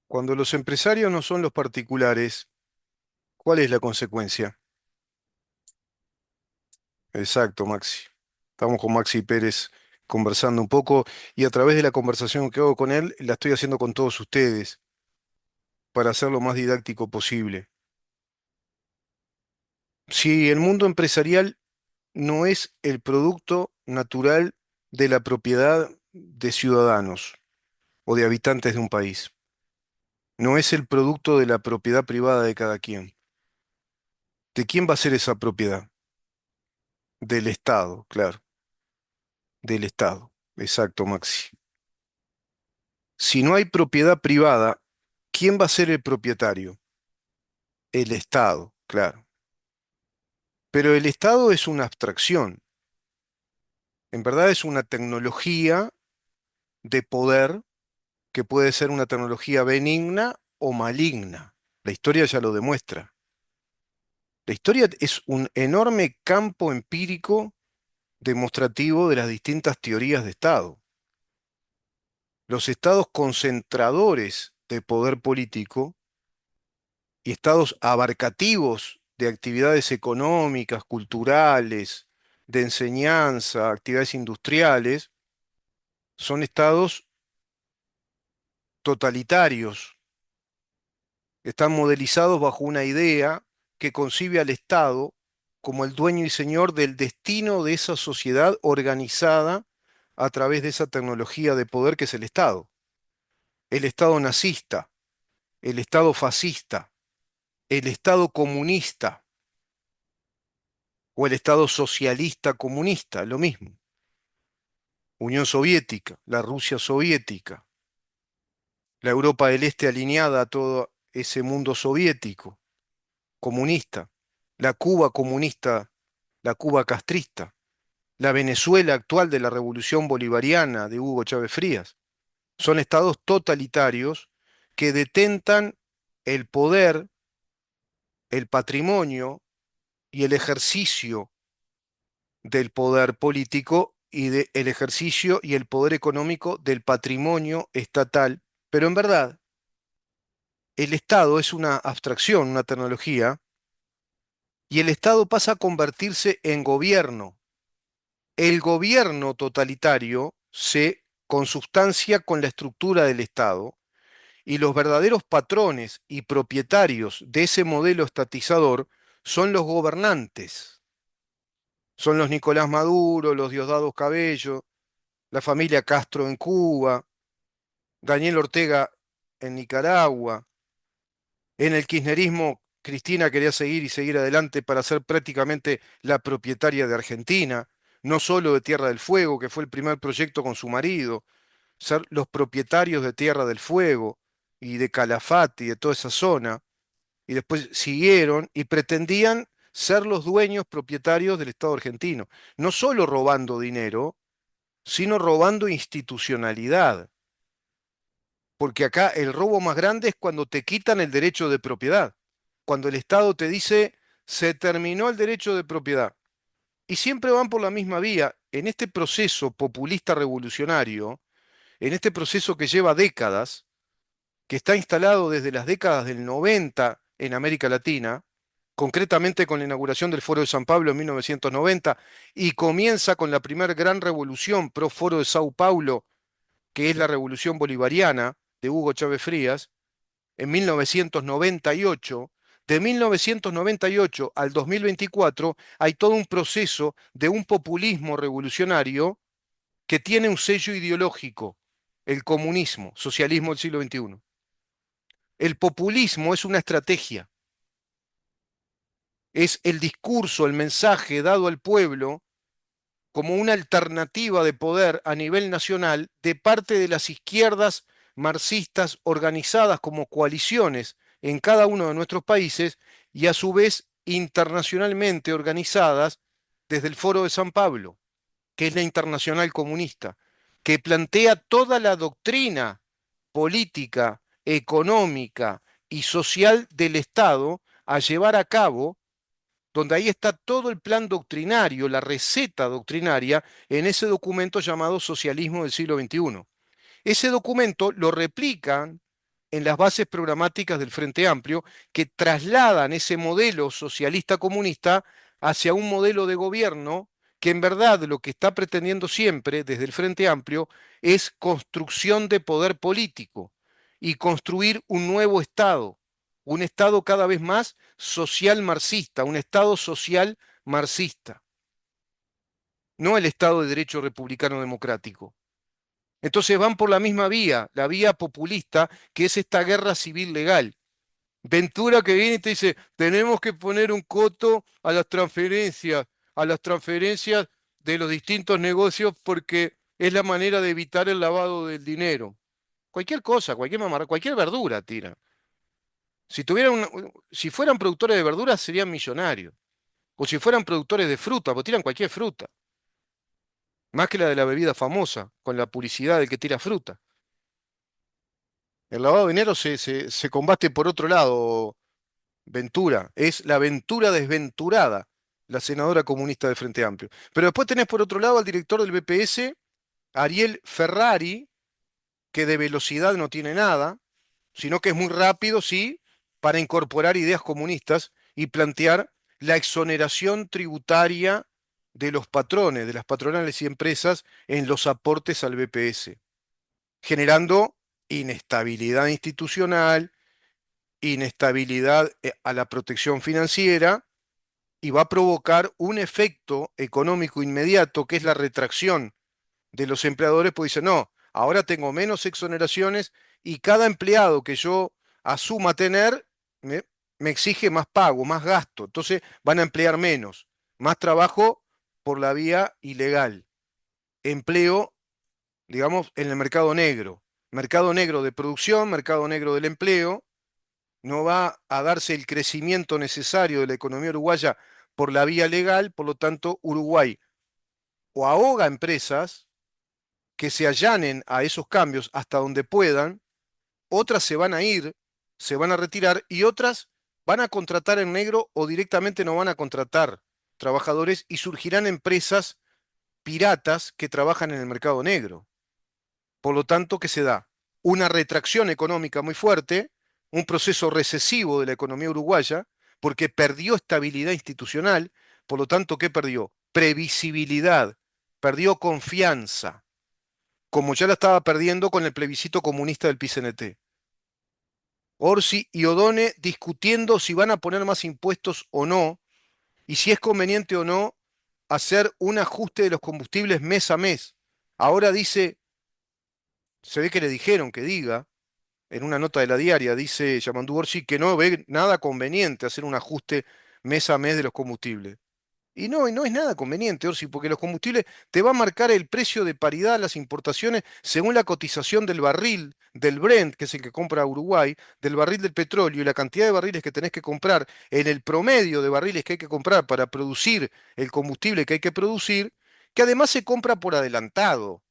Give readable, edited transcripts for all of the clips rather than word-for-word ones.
Cuando los empresarios no son los particulares, ¿cuál es la consecuencia? Exacto, Maxi. Estamos con Maxi Pérez conversando un poco y a través de la conversación que hago con él, la estoy haciendo con todos ustedes para hacer lo más didáctico posible. Si el mundo empresarial no es el producto natural de la propiedad de ciudadanos o de habitantes de un país, no es el producto de la propiedad privada de cada quien, ¿de quién va a ser esa propiedad? Del Estado, claro. Del Estado. Exacto, Maxi. Si no hay propiedad privada, ¿quién va a ser el propietario? El Estado, claro. Pero el Estado es una abstracción. En verdad es una tecnología de poder que puede ser una tecnología benigna o maligna. La historia ya lo demuestra. La historia es un enorme campo empírico demostrativo de las distintas teorías de Estado. Los estados concentradores de poder político y estados abarcativos de actividades económicas, culturales, de enseñanza, actividades industriales, son estados totalitarios, están modelizados bajo una idea que concibe al Estado como el dueño y señor del destino de esa sociedad organizada a través de esa tecnología de poder que es el Estado. El Estado nazista, el Estado fascista, el Estado comunista o el Estado socialista comunista, lo mismo. Unión Soviética, la Rusia soviética, la Europa del Este alineada a todo ese mundo soviético, comunista, la Cuba comunista, la Cuba castrista, la Venezuela actual de la Revolución Bolivariana de Hugo Chávez Frías. Son estados totalitarios que detentan el poder, el patrimonio y el ejercicio del poder político y del ejercicio y el poder económico del patrimonio estatal. Pero en verdad, el Estado es una abstracción, una tecnología, y el Estado pasa a convertirse en gobierno. El gobierno totalitario se consubstancia con la estructura del Estado y los verdaderos patrones y propietarios de ese modelo estatizador son los gobernantes. Son los Nicolás Maduro, los Diosdado Cabello, la familia Castro en Cuba, Daniel Ortega en Nicaragua. En el kirchnerismo, Cristina quería seguir y seguir adelante para ser prácticamente la propietaria de Argentina, no solo de Tierra del Fuego, que fue el primer proyecto con su marido, ser los propietarios de Tierra del Fuego y de Calafate y de toda esa zona, y después siguieron y pretendían ser los dueños propietarios del Estado argentino, no solo robando dinero, sino robando institucionalidad. Porque acá el robo más grande es cuando te quitan el derecho de propiedad, cuando el Estado te dice, se terminó el derecho de propiedad. Y siempre van por la misma vía. En este proceso populista revolucionario, en este proceso que lleva décadas, que está instalado desde las décadas del 90 en América Latina, concretamente con la inauguración del Foro de San Pablo en 1990, y comienza con la primera gran revolución pro Foro de Sao Paulo, que es la revolución bolivariana de Hugo Chávez Frías, en 1998. De 1998 al 2024 hay todo un proceso de un populismo revolucionario que tiene un sello ideológico, el comunismo, socialismo del siglo XXI. El populismo es una estrategia, es el discurso, el mensaje dado al pueblo como una alternativa de poder a nivel nacional de parte de las izquierdas marxistas organizadas como coaliciones en cada uno de nuestros países y a su vez internacionalmente organizadas desde el Foro de San Pablo, que es la Internacional Comunista, que plantea toda la doctrina política, económica y social del Estado a llevar a cabo, donde ahí está todo el plan doctrinario, la receta doctrinaria, en ese documento llamado Socialismo del siglo XXI. Ese documento lo replican en las bases programáticas del Frente Amplio, que trasladan ese modelo socialista comunista hacia un modelo de gobierno que en verdad lo que está pretendiendo siempre desde el Frente Amplio es construcción de poder político y construir un nuevo Estado, un Estado cada vez más social marxista, un Estado social marxista, no el Estado de Derecho Republicano Democrático. Entonces van por la misma vía, la vía populista, que es esta guerra civil legal. Ventura que viene y te dice, tenemos que poner un coto a las transferencias de los distintos negocios porque es la manera de evitar el lavado del dinero. Cualquier cosa, cualquier mamarra, cualquier verdura tira. Si fueran productores de verduras serían millonarios. O si fueran productores de fruta, pues tiran cualquier fruta. Más que la de la bebida famosa, con la publicidad del que tira fruta. El lavado de dinero se combate por otro lado, Ventura. Es la Ventura desventurada, la senadora comunista del Frente Amplio. Pero después tenés por otro lado al director del BPS, Ariel Ferrari, que de velocidad no tiene nada, sino que es muy rápido, sí, para incorporar ideas comunistas y plantear la exoneración tributaria de los patrones, de las patronales y empresas en los aportes al BPS, generando inestabilidad institucional, inestabilidad a la protección financiera y va a provocar un efecto económico inmediato que es la retracción de los empleadores, pues dicen, no, ahora tengo menos exoneraciones y cada empleado que yo asuma tener me, me exige más pago, más gasto. Entonces van a emplear menos, más trabajo por la vía ilegal, empleo, digamos, en el mercado negro de producción, mercado negro del empleo. No va a darse el crecimiento necesario de la economía uruguaya por la vía legal, por lo tanto, Uruguay o ahoga empresas que se allanen a esos cambios hasta donde puedan, otras se van a ir, se van a retirar y otras van a contratar en negro o directamente no van a contratar trabajadores y surgirán empresas piratas que trabajan en el mercado negro. Por lo tanto, ¿qué se da? Una retracción económica muy fuerte, un proceso recesivo de la economía uruguaya, porque perdió estabilidad institucional, por lo tanto, ¿qué perdió? Previsibilidad, perdió confianza, como ya la estaba perdiendo con el plebiscito comunista del PCNT. Orsi y Odone discutiendo si van a poner más impuestos o no, y si es conveniente o no hacer un ajuste de los combustibles mes a mes. Ahora dice, se ve que le dijeron que diga, en una nota de la diaria, dice Yamandu Orsi que no ve nada conveniente hacer un ajuste mes a mes de los combustibles. Y no es nada conveniente, Orsi, porque los combustibles te va a marcar el precio de paridad a las importaciones según la cotización del barril, del Brent, que es el que compra Uruguay, del barril del petróleo y la cantidad de barriles que tenés que comprar en el promedio de barriles que hay que comprar para producir el combustible que hay que producir, que además se compra por adelantado.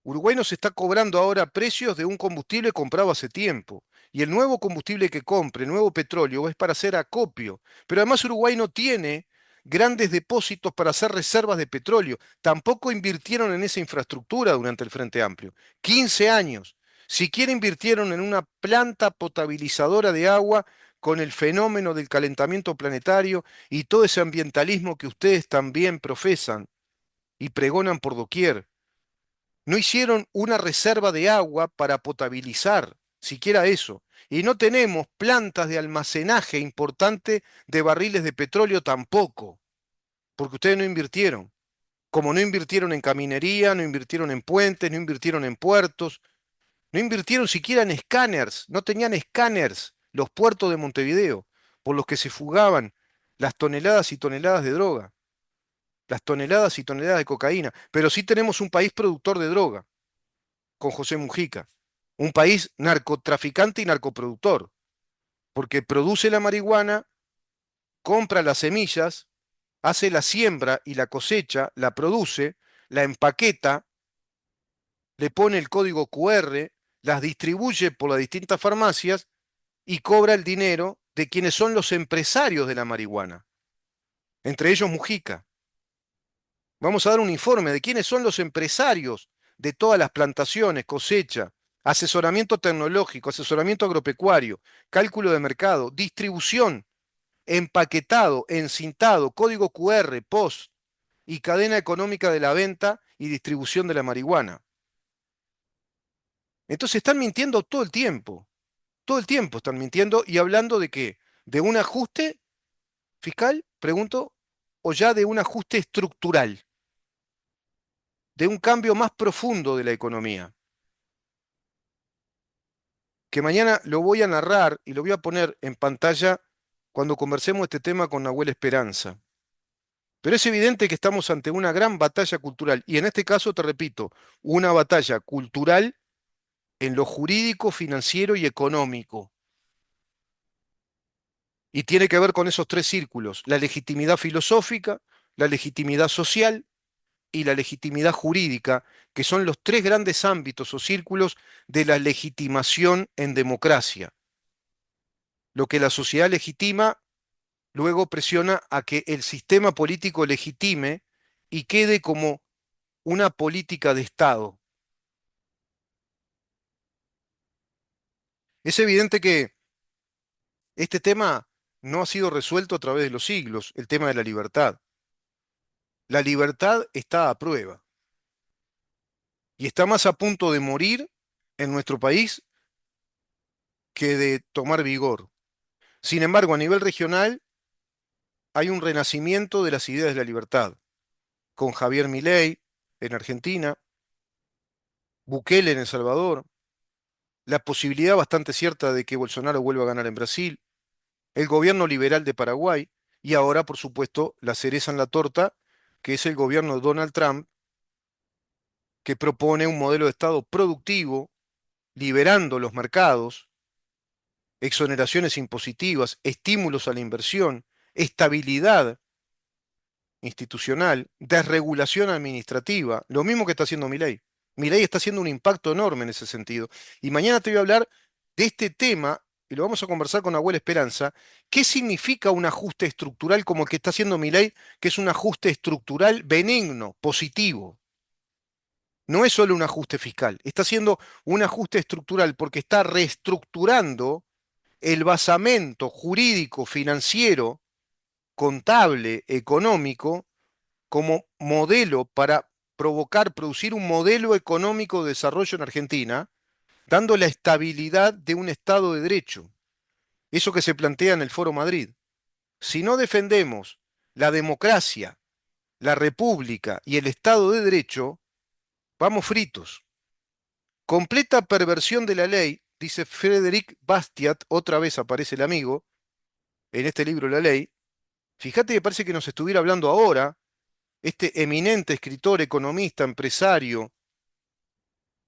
Uruguay nos está cobrando ahora precios de un combustible comprado hace tiempo. Y el nuevo combustible que compre, el nuevo petróleo, es para hacer acopio. Pero además Uruguay no tiene grandes depósitos para hacer reservas de petróleo. Tampoco invirtieron en esa infraestructura durante el Frente Amplio. 15 años. Siquiera invirtieron en una planta potabilizadora de agua con el fenómeno del calentamiento planetario y todo ese ambientalismo que ustedes también profesan y pregonan por doquier. No hicieron una reserva de agua para potabilizar, siquiera eso. Y no tenemos plantas de almacenaje importante de barriles de petróleo tampoco, porque ustedes no invirtieron. Como no invirtieron en caminería, no invirtieron en puentes, no invirtieron en puertos, no invirtieron siquiera en escáneres, no tenían escáneres los puertos de Montevideo, por los que se fugaban las toneladas y toneladas de droga, las toneladas y toneladas de cocaína. Pero sí tenemos un país productor de droga con José Mujica. Un país narcotraficante y narcoproductor, porque produce la marihuana, compra las semillas, hace la siembra y la cosecha, la produce, la empaqueta, le pone el código QR, las distribuye por las distintas farmacias y cobra el dinero de quienes son los empresarios de la marihuana, entre ellos Mujica. Vamos a dar un informe de quiénes son los empresarios de todas las plantaciones, cosecha, asesoramiento tecnológico, asesoramiento agropecuario, cálculo de mercado, distribución, empaquetado, encintado, código QR, post y cadena económica de la venta y distribución de la marihuana. Entonces están mintiendo todo el tiempo están mintiendo y hablando de qué, de un ajuste fiscal, pregunto, o ya de un ajuste estructural, de un cambio más profundo de la economía, que mañana lo voy a narrar y lo voy a poner en pantalla cuando conversemos este tema con Nahuel Esperanza. Pero es evidente que estamos ante una gran batalla cultural y en este caso, te repito, una batalla cultural en lo jurídico, financiero y económico. Y tiene que ver con esos tres círculos, la legitimidad filosófica, la legitimidad social y la legitimidad jurídica, que son los tres grandes ámbitos o círculos de la legitimación en democracia. Lo que la sociedad legitima luego presiona a que el sistema político legitime y quede como una política de Estado. Es evidente que este tema no ha sido resuelto a través de los siglos, el tema de la libertad. La libertad está a prueba y está más a punto de morir en nuestro país que de tomar vigor. Sin embargo, a nivel regional hay un renacimiento de las ideas de la libertad, con Javier Milei en Argentina, Bukele en El Salvador, la posibilidad bastante cierta de que Bolsonaro vuelva a ganar en Brasil, el gobierno liberal de Paraguay y ahora, por supuesto, la cereza en la torta, que es el gobierno de Donald Trump, que propone un modelo de Estado productivo, liberando los mercados, exoneraciones impositivas, estímulos a la inversión, estabilidad institucional, desregulación administrativa, lo mismo que está haciendo Milei. Milei está haciendo un impacto enorme en ese sentido. Y mañana te voy a hablar de este tema, y lo vamos a conversar con Abuela Esperanza, qué significa un ajuste estructural como el que está haciendo Milei, que es un ajuste estructural benigno, positivo. No es solo un ajuste fiscal, está haciendo un ajuste estructural porque está reestructurando el basamento jurídico, financiero, contable, económico, como modelo para provocar, producir un modelo económico de desarrollo en Argentina, dando la estabilidad de un Estado de Derecho. Eso que se plantea en el Foro Madrid. Si no defendemos la democracia, la república y el Estado de Derecho, vamos fritos. Completa perversión de la ley, dice Frédéric Bastiat, otra vez aparece el amigo, en este libro La Ley. Fíjate que parece que nos estuviera hablando ahora este eminente escritor, economista, empresario,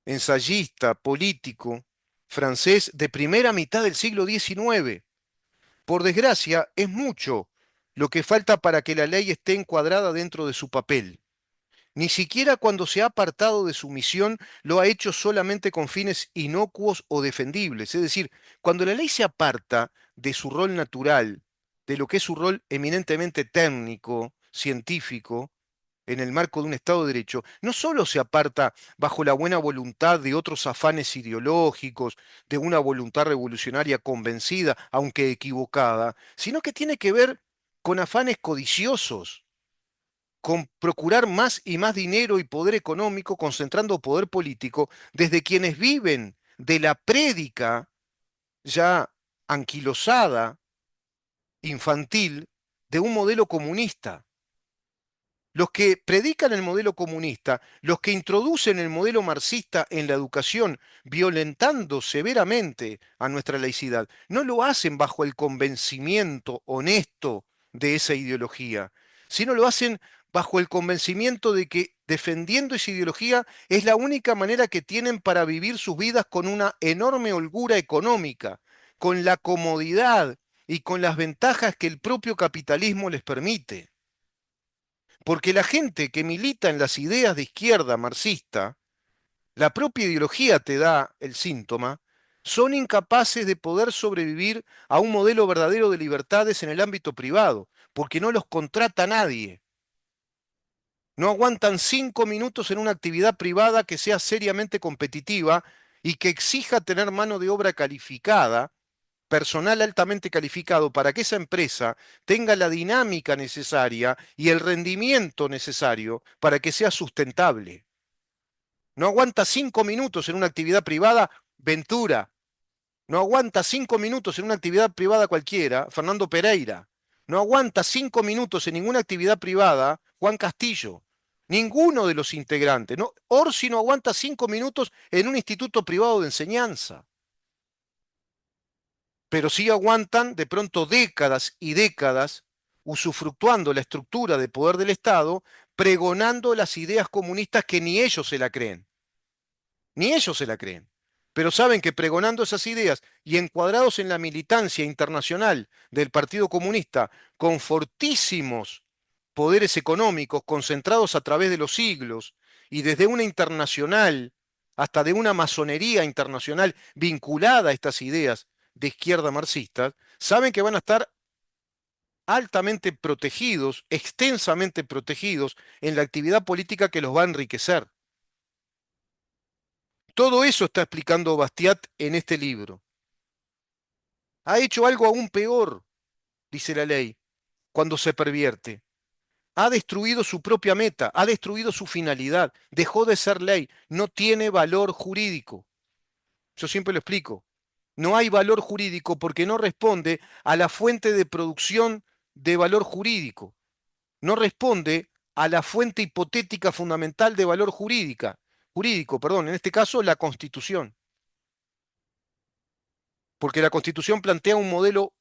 ensayista, político, francés de primera mitad del siglo XIX. Por desgracia, es mucho lo que falta para que la ley esté encuadrada dentro de su papel. Ni siquiera cuando se ha apartado de su misión lo ha hecho solamente con fines inocuos o defendibles. Es decir, cuando la ley se aparta de su rol natural, de lo que es su rol eminentemente técnico, científico, en el marco de un Estado de Derecho, no solo se aparta bajo la buena voluntad de otros afanes ideológicos, de una voluntad revolucionaria convencida, aunque equivocada, sino que tiene que ver con afanes codiciosos, con procurar más y más dinero y poder económico, concentrando poder político desde quienes viven de la prédica ya anquilosada, infantil, de un modelo comunista. Los que predican el modelo comunista, los que introducen el modelo marxista en la educación, violentando severamente a nuestra laicidad, no lo hacen bajo el convencimiento honesto de esa ideología, sino lo hacen bajo el convencimiento de que defendiendo esa ideología es la única manera que tienen para vivir sus vidas con una enorme holgura económica, con la comodidad y con las ventajas que el propio capitalismo les permite. Porque la gente que milita en las ideas de izquierda marxista, la propia ideología te da el síntoma, son incapaces de poder sobrevivir a un modelo verdadero de libertades en el ámbito privado, porque no los contrata nadie. No aguantan 5 minutos en una actividad privada que sea seriamente competitiva y que exija tener mano de obra calificada, personal altamente calificado, para que esa empresa tenga la dinámica necesaria y el rendimiento necesario para que sea sustentable. No aguanta 5 minutos en una actividad privada, Ventura. No aguanta 5 minutos en una actividad privada cualquiera, Fernando Pereira. No aguanta 5 minutos en ninguna actividad privada, Juan Castillo. Ninguno de los integrantes. No, Orsi no aguanta 5 minutos en un instituto privado de enseñanza. Pero sí aguantan de pronto décadas y décadas usufructuando la estructura de poder del Estado, pregonando las ideas comunistas que ni ellos se la creen. Ni ellos se la creen. Pero saben que pregonando esas ideas y encuadrados en la militancia internacional del Partido Comunista, con fortísimos poderes económicos concentrados a través de los siglos y desde una internacional hasta de una masonería internacional vinculada a estas ideas de izquierda marxistas, saben que van a estar altamente protegidos, extensamente protegidos en la actividad política que los va a enriquecer. Todo eso está explicando Bastiat en este libro. Ha hecho algo aún peor, dice la ley, cuando se pervierte. Ha destruido su propia meta, ha destruido su finalidad, dejó de ser ley, no tiene valor jurídico. Yo siempre lo explico. No hay valor jurídico porque no responde a la fuente de producción de valor jurídico. No responde a la fuente hipotética fundamental de valor jurídico, perdón, en este caso la Constitución. Porque la Constitución plantea un modelo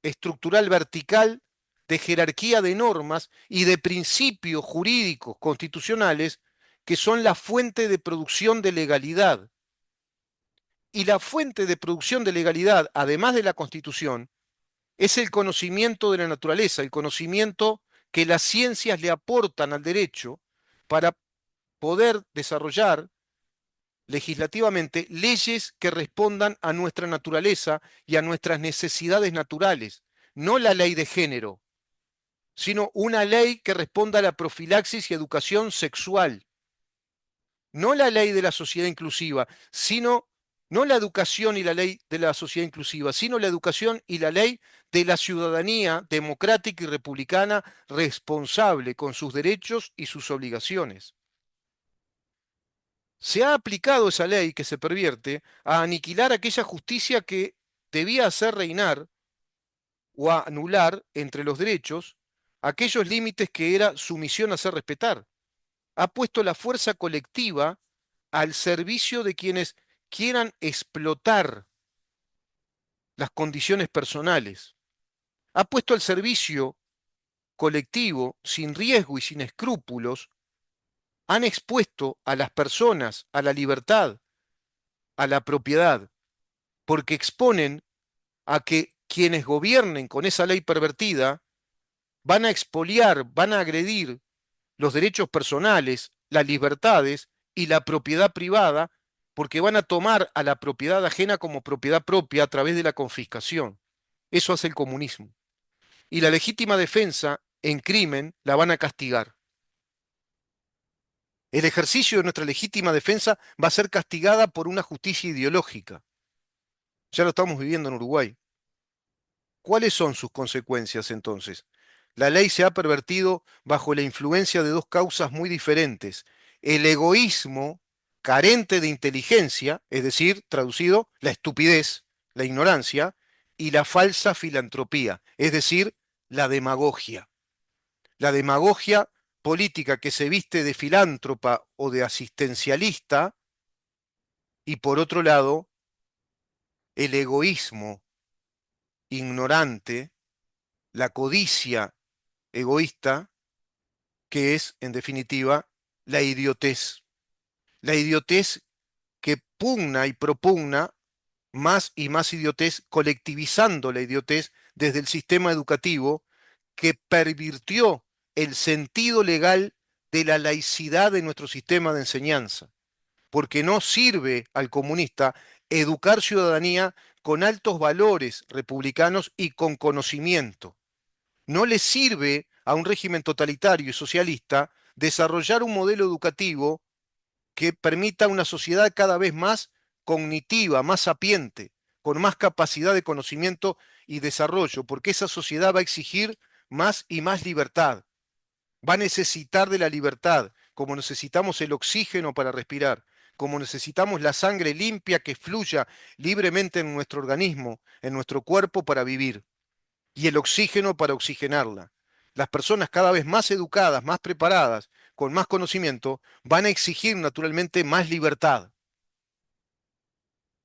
estructural vertical de jerarquía de normas y de principios jurídicos constitucionales que son la fuente de producción de legalidad. Y la fuente de producción de legalidad, además de la Constitución, es el conocimiento de la naturaleza, el conocimiento que las ciencias le aportan al derecho para poder desarrollar legislativamente leyes que respondan a nuestra naturaleza y a nuestras necesidades naturales, no la ley de género, sino una ley que responda a la profilaxis y educación sexual, no la ley de la sociedad inclusiva, sino no la educación y la ley de la sociedad inclusiva, sino la educación y la ley de la ciudadanía democrática y republicana responsable con sus derechos y sus obligaciones. Se ha aplicado esa ley que se pervierte a aniquilar aquella justicia que debía hacer reinar o a anular entre los derechos aquellos límites que era su misión hacer respetar. Ha puesto la fuerza colectiva al servicio de quienes quieran explotar las condiciones personales. Ha puesto al servicio colectivo, sin riesgo y sin escrúpulos, han expuesto a las personas a la libertad, a la propiedad, porque exponen a que quienes gobiernen con esa ley pervertida van a expoliar, van a agredir los derechos personales, las libertades y la propiedad privada, porque van a tomar a la propiedad ajena como propiedad propia a través de la confiscación. Eso hace el comunismo. Y la legítima defensa en crimen la van a castigar. El ejercicio de nuestra legítima defensa va a ser castigada por una justicia ideológica. Ya lo estamos viviendo en Uruguay. ¿Cuáles son sus consecuencias entonces? La ley se ha pervertido bajo la influencia de dos causas muy diferentes. El egoísmo carente de inteligencia, es decir, traducido, la estupidez, la ignorancia, y la falsa filantropía, es decir, la demagogia. La demagogia política que se viste de filántropa o de asistencialista, y por otro lado, el egoísmo ignorante, la codicia egoísta, que es, en definitiva, la idiotez. La idiotez que pugna y propugna más y más idiotez, colectivizando la idiotez desde el sistema educativo que pervirtió el sentido legal de la laicidad de nuestro sistema de enseñanza, porque no sirve al comunista educar ciudadanía con altos valores republicanos y con conocimiento. No le sirve a un régimen totalitario y socialista desarrollar un modelo educativo que permita una sociedad cada vez más cognitiva, más sapiente, con más capacidad de conocimiento y desarrollo, porque esa sociedad va a exigir más y más libertad, va a necesitar de la libertad, como necesitamos el oxígeno para respirar, como necesitamos la sangre limpia que fluya libremente en nuestro organismo, en nuestro cuerpo para vivir, y el oxígeno para oxigenarla. Las personas cada vez más educadas, más preparadas, con más conocimiento, van a exigir naturalmente más libertad.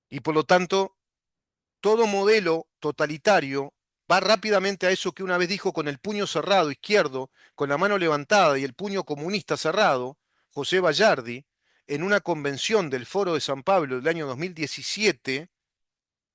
Y por lo tanto, todo modelo totalitario va rápidamente a eso que una vez dijo con el puño cerrado izquierdo, con la mano levantada y el puño comunista cerrado, José Bayardi, en una convención del Foro de San Pablo del año 2017.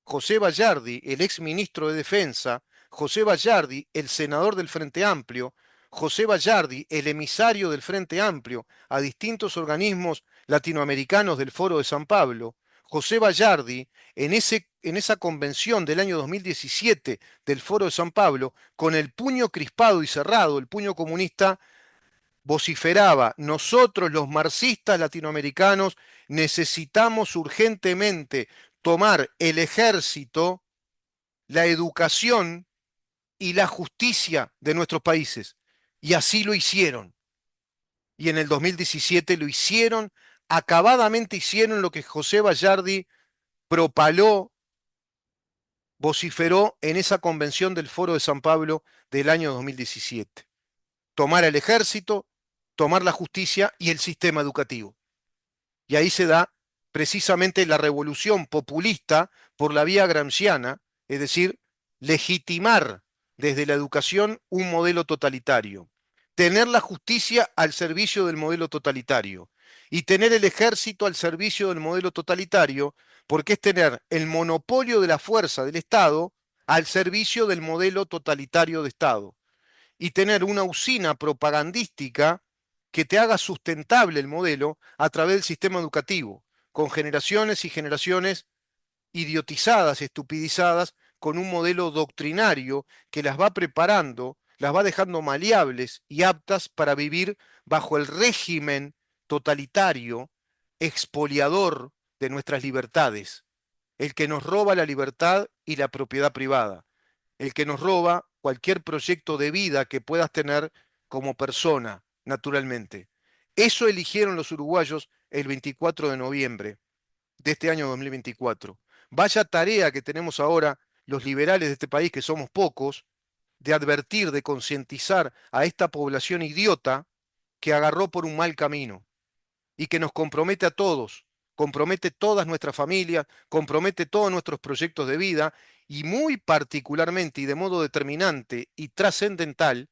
José Bayardi, el ex ministro de Defensa, José Bayardi, el senador del Frente Amplio, José Bayardi, el emisario del Frente Amplio a distintos organismos latinoamericanos del Foro de San Pablo, José Bayardi, en esa convención del año 2017 del Foro de San Pablo, con el puño crispado y cerrado, el puño comunista, vociferaba: nosotros los marxistas latinoamericanos necesitamos urgentemente tomar el ejército, la educación y la justicia de nuestros países. Y así lo hicieron. Y en el 2017 lo hicieron, acabadamente hicieron lo que José Bayardi propaló, vociferó en esa convención del Foro de San Pablo del año 2017. Tomar el ejército, tomar la justicia y el sistema educativo. Y ahí se da precisamente la revolución populista por la vía gramsciana, es decir, legitimar desde la educación un modelo totalitario, tener la justicia al servicio del modelo totalitario y tener el ejército al servicio del modelo totalitario, porque es tener el monopolio de la fuerza del Estado al servicio del modelo totalitario de Estado y tener una usina propagandística que te haga sustentable el modelo a través del sistema educativo, con generaciones y generaciones idiotizadas, estupidizadas, con un modelo doctrinario que las va preparando, las va dejando maleables y aptas para vivir bajo el régimen totalitario, expoliador de nuestras libertades, el que nos roba la libertad y la propiedad privada, el que nos roba cualquier proyecto de vida que puedas tener como persona, naturalmente. Eso eligieron los uruguayos el 24 de noviembre de este año 2024. Vaya tarea que tenemos ahora los liberales de este país, que somos pocos, de advertir, de concientizar a esta población idiota que agarró por un mal camino y que nos compromete a todos, compromete todas nuestras familias, compromete todos nuestros proyectos de vida y muy particularmente y de modo determinante y trascendental,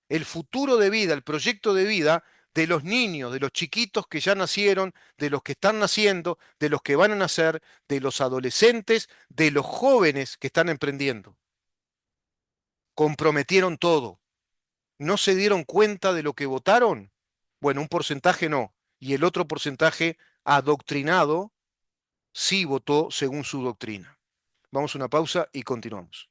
el futuro de vida, el proyecto de vida de los niños, de los chiquitos que ya nacieron, de los que están naciendo, de los que van a nacer, de los adolescentes, de los jóvenes que están emprendiendo. Comprometieron todo. ¿No se dieron cuenta de lo que votaron? Bueno, un porcentaje no. Y el otro porcentaje adoctrinado sí votó según su doctrina. Vamos a una pausa y continuamos.